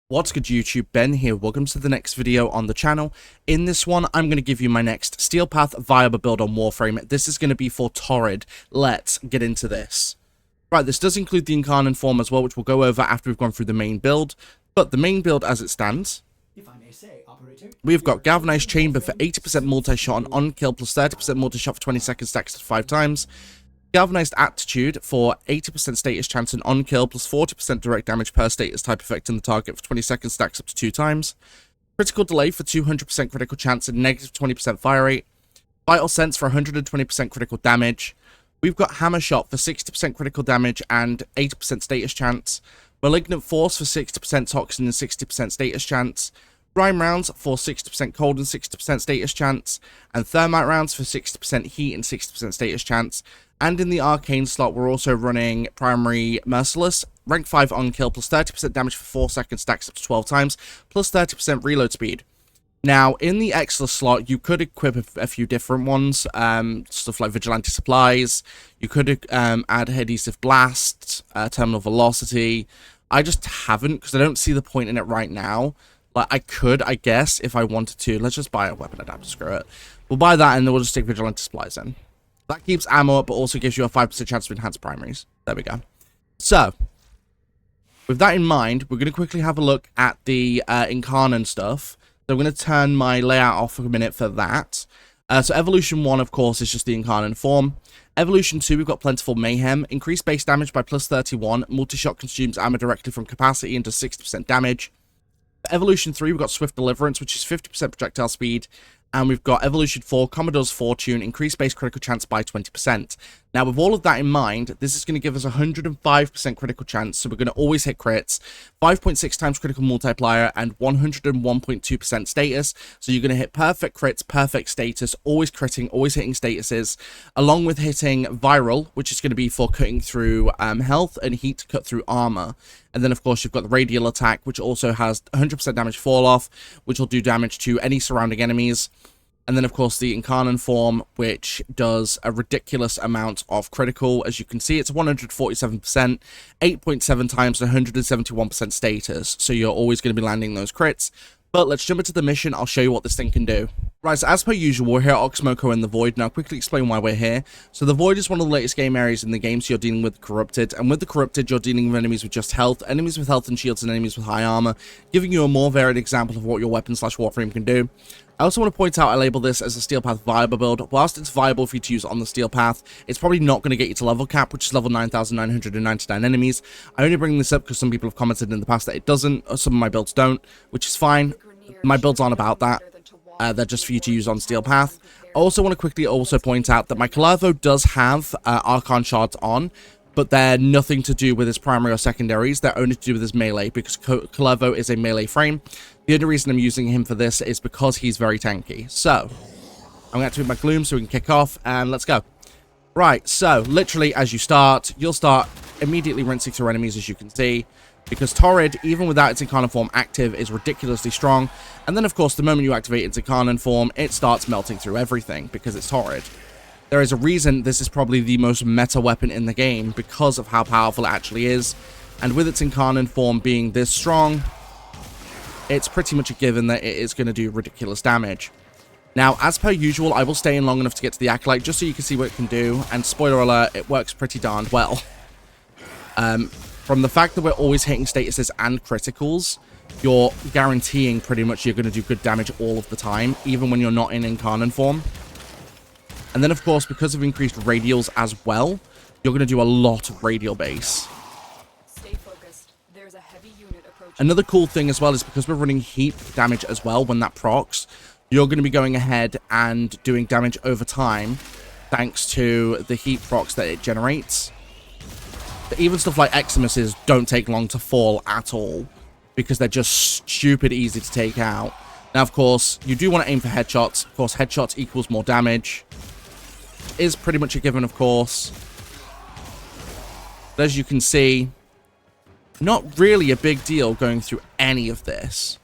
What's good YouTube, Ben here, welcome to the next video on the channel. In this one, I'm going to give you my next Steel Path viable build on Warframe. This is going to be for Torid. Let's get into this. Right, this does include the Incarnon form as well, which we'll go over after we've gone through the main build. But the main build as it stands, if I may say, operator, we've got Galvanized Chamber for 80% multi-shot on kill plus 30% multi-shot for 20 seconds stacks 5 times. Galvanized Attitude for 80% status chance and on-kill plus 40% direct damage per status type effect in the target for 20 seconds stacks up to 2 times. Critical Delay for 200% critical chance and negative 20% fire rate. Vital Sense for 120% critical damage. We've got Hammer Shot for 60% critical damage and 80% status chance. Malignant Force for 60% toxin and 60% status chance. Brine rounds for 60% cold and 60% status chance, and thermite rounds for 60% heat and 60% status chance. And in the Arcane slot, we're also running Primary Merciless, rank 5 on kill, plus 30% damage for 4 seconds, stacks up to 12 times, plus 30% reload speed. Now, in the Extra slot, you could equip a few different ones, stuff like Vigilante Supplies. You could add Adhesive Blast, Terminal Velocity. I just haven't, because I don't see the point in it right now. Like, I could, I guess, if I wanted to. Let's just buy a weapon adapter, screw it. We'll buy that, and then we'll just stick Vigilante Supplies in. That keeps ammo up, but also gives you a 5% chance to enhance primaries. There we go. So, with that in mind, we're going to quickly have a look at the Incarnon stuff. So I'm going to turn my layout off for a minute for that. So Evolution 1, of course, is just the Incarnon form. Evolution 2, we've got Plentiful Mayhem. Increased base damage by plus 31. Multi-shot consumes armor directly from capacity into 60% damage. For Evolution 3, we've got Swift Deliverance, which is 50% projectile speed. And we've got Evolution 4, Commodore's Fortune, increased base critical chance by 20%. Now, with all of that in mind, this is going to give us 105% critical chance, so we're going to always hit crits, 5.6 times critical multiplier, and 101.2% status, so you're going to hit perfect crits, perfect status, always critting, always hitting statuses, along with hitting Viral, which is going to be for cutting through health, and Heat to cut through armor. And then, of course, you've got the Radial Attack, which also has 100% damage fall-off, which will do damage to any surrounding enemies. And then, of course, the Incarnon form, which does a ridiculous amount of critical. As you can see, it's 147%, 8.7 times 171% status. So you're always going to be landing those crits. But let's jump into the mission. I'll show you what this thing can do. Right, so as per usual, we're here at Oxmoco in the Void. Now, I'll quickly explain why we're here. So the Void is one of the latest game areas in the game, so you're dealing with Corrupted. And with the Corrupted, you're dealing with enemies with just health, enemies with health and shields, and enemies with high armor, giving you a more varied example of what your weapon/Warframe can do. I also want to point out I label this as a Steel Path viable build. Whilst it's viable for you to use on the Steel Path, it's probably not going to get you to level cap, which is level 9,999 enemies. I only bring this up because some people have commented in the past that it doesn't, or some of my builds don't, which is fine. My builds aren't about that. They're just for you to use on Steel Path. I also want to quickly also point out that my Calervo does have Archon shards on, but they're nothing to do with his primary or secondaries. They're only to do with his melee, because Calervo is a melee frame. The only reason I'm using him for this is because he's very tanky. So, I'm going to activate my Gloom so we can kick off, and let's go. Right, so, literally, as you start, you'll start immediately rinsing through enemies, as you can see, because Torid, even without its Incarnon form active, is ridiculously strong. And then, of course, the moment you activate its Incarnon form, it starts melting through everything, because it's Torid. There is a reason this is probably the most meta weapon in the game, because of how powerful it actually is. And with its Incarnon form being this strong, it's pretty much a given that it is going to do ridiculous damage. Now, as per usual, I will stay in long enough to get to the Acolyte, just so you can see what it can do. And spoiler alert, it works pretty darned well. From the fact that we're always hitting statuses and criticals, you're guaranteeing pretty much you're going to do good damage all of the time, even when you're not in Incarnon form. And then, of course, because of increased radials as well, you're going to do a lot of radial base. Stay focused. There's a heavy unit approaching. Another cool thing as well is because we're running heat damage as well when that procs, you're going to be going ahead and doing damage over time thanks to the heat procs that it generates. Even stuff like Eximuses don't take long to fall at all, because they're just stupid easy to take out. Now, of course, you do want to aim for headshots. Of course, headshots equals more damage. Is pretty much a given, of course. But as you can see, not really a big deal going through any of this.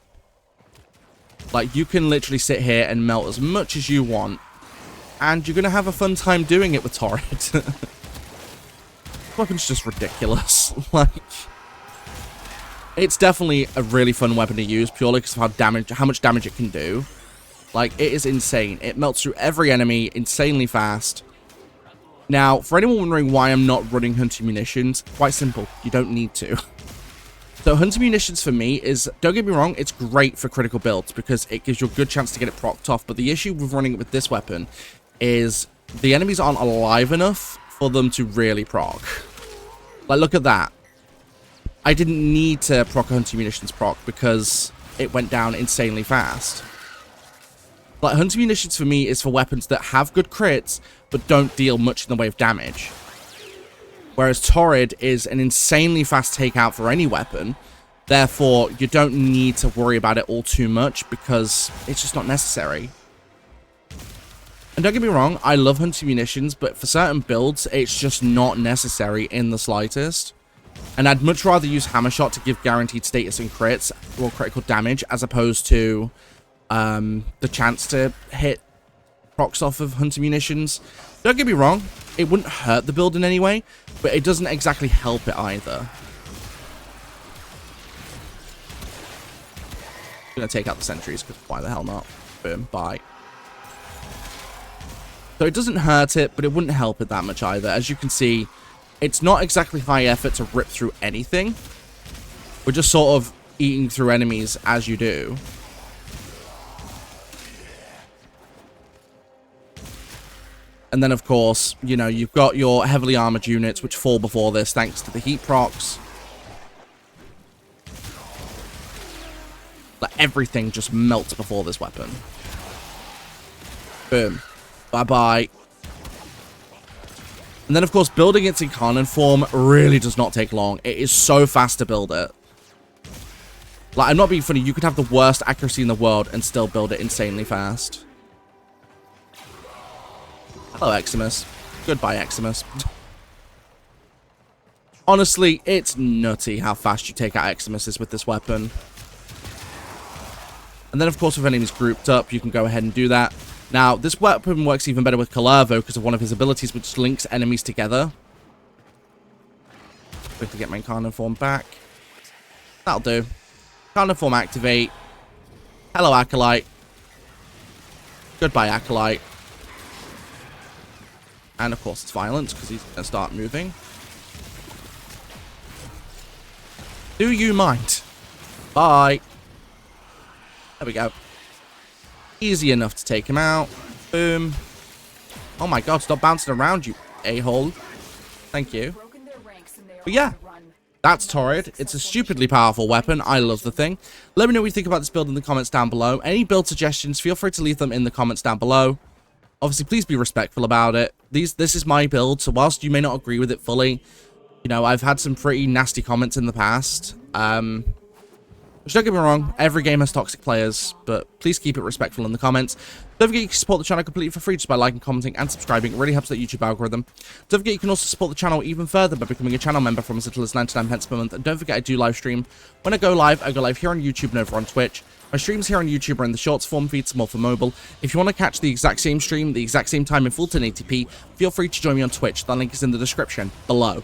Like, you can literally sit here and melt as much as you want, and you're going to have a fun time doing it with Torid. Weapon's just ridiculous. Like, It's definitely a really fun weapon to use, purely because of how much damage it can do. Like, it is insane. It melts through every enemy insanely fast. Now, for anyone wondering why I'm not running hunting munitions, quite simple. You don't need to. So hunting munitions for me is, don't get me wrong, it's great for critical builds because it gives you a good chance to get it procced off. But the issue with running it with this weapon is the enemies aren't alive enough for them to really proc. Like, look at that. I didn't need to proc a hunting munitions proc because it went down insanely fast. Like, hunting munitions for me is for weapons that have good crits but don't deal much in the way of damage. Whereas Torid is an insanely fast takeout for any weapon. Therefore, you don't need to worry about it all too much because it's just not necessary. And don't get me wrong, I love hunting munitions, but for certain builds, it's just not necessary in the slightest. And I'd much rather use Hammer Shot to give guaranteed status and crits or critical damage as opposed to the chance to hit procs off of hunting munitions. Don't get me wrong, it wouldn't hurt the build in any way, but it doesn't exactly help it either. I'm gonna take out the sentries because why the hell not? Boom, bye. So it doesn't hurt it, but it wouldn't help it that much either. As you can see, it's not exactly high effort to rip through anything. We're just sort of eating through enemies as you do. And then, of course, you know, you've got your heavily armored units, which fall before this, thanks to the heat procs. Like, everything just melts before this weapon. Boom. Bye-bye. And then, of course, building its Incarnon form really does not take long. It is so fast to build it. Like, I'm not being funny. You could have the worst accuracy in the world and still build it insanely fast. Hello, Eximus. Goodbye, Eximus. Honestly, it's nutty how fast you take out Eximuses with this weapon. And then, of course, with enemies grouped up, you can go ahead and do that. Now, this weapon works even better with Calervo because of one of his abilities, which links enemies together. Quickly get my Incarnon form back. That'll do. Incarnon form activate. Hello, Acolyte. Goodbye, Acolyte. And, of course, it's violence because he's going to start moving. Do you mind? Bye. There we go. Easy enough to take him out. Boom. Oh my god, stop bouncing around, you a-hole. Thank you. But yeah, that's Torid. It's a stupidly powerful weapon. I love the thing. Let me know what you think about this build in the comments down below. Any build suggestions, feel free to leave them in the comments down below. Obviously, please be respectful about it. This is my build, so whilst you may not agree with it fully, you know, I've had some pretty nasty comments in the past. Which, don't get me wrong, every game has toxic players, but please keep it respectful in the comments. Don't forget you can support the channel completely for free just by liking, commenting, and subscribing. It really helps the YouTube algorithm. Don't forget you can also support the channel even further by becoming a channel member from as little as 99 pence per month. And don't forget I do live stream. When I go live here on YouTube and over on Twitch. My streams here on YouTube are in the shorts form feed, more for mobile. If you want to catch the exact same stream, the exact same time in full 1080p, feel free to join me on Twitch. That link is in the description below.